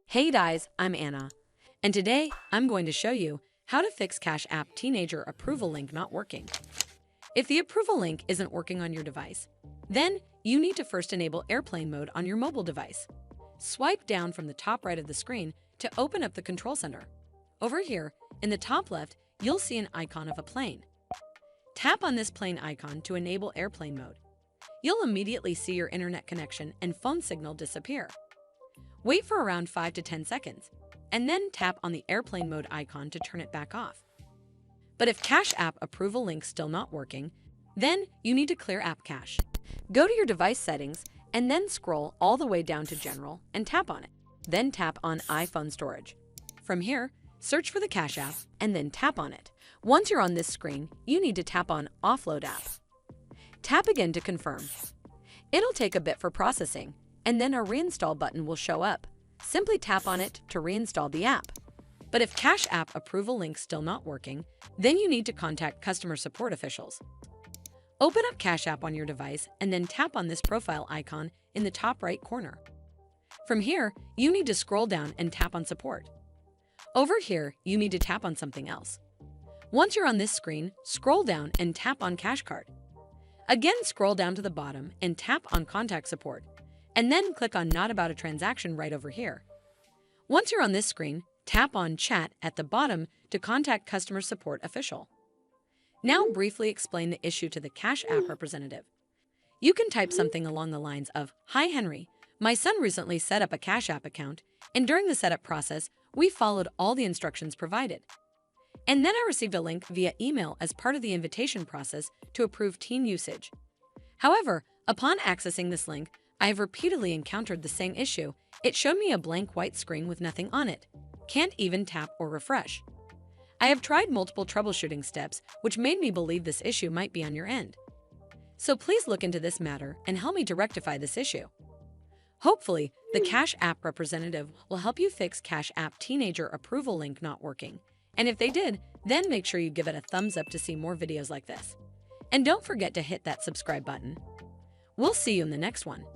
Hey guys, I'm Anna, and today I'm going to show you how to fix Cash App Teenager approval link not working. If the approval link isn't working on your device, then you need to first enable airplane mode on your mobile device. Swipe down from the top right of the screen to open up the control center. Over here, in the top left, you'll see an icon of a plane. Tap on this plane icon to enable airplane mode. You'll immediately see your internet connection and phone signal disappear. Wait for around 5 to 10 seconds, and then tap on the airplane mode icon to turn it back off. But if Cash App approval link's still not working, then you need to clear app cache. Go to your device settings and then scroll all the way down to General and tap on it. Then tap on iPhone storage. From here, search for the Cash App and then tap on it. Once you're on this screen, you need to tap on Offload App. Tap again to confirm. It'll take a bit for processing, and then a reinstall button will show up. Simply tap on it to reinstall the app. But if Cash App approval link's still not working, then you need to contact customer support officials. Open up Cash App on your device and then tap on this profile icon in the top right corner. From here, you need to scroll down and tap on support. Over here, you need to tap on something else. Once you're on this screen, scroll down and tap on Cash Card. Again, scroll down to the bottom and tap on Contact Support, and then click on Not About a Transaction right over here. Once you're on this screen, tap on Chat at the bottom to contact Customer Support Official. Now briefly explain the issue to the Cash App representative. You can type something along the lines of, "Hi Henry, my son recently set up a Cash App account, and during the setup process, we followed all the instructions provided. And then I received a link via email as part of the invitation process to approve teen usage. However, upon accessing this link, I have repeatedly encountered the same issue. It showed me a blank white screen with nothing on it. Can't even tap or refresh. I have tried multiple troubleshooting steps, which made me believe this issue might be on your end. So please look into this matter and help me to rectify this issue." Hopefully, the Cash App representative will help you fix Cash App Teenager approval link not working. And if they did, then make sure you give it a thumbs up to see more videos like this. And don't forget to hit that subscribe button. We'll see you in the next one.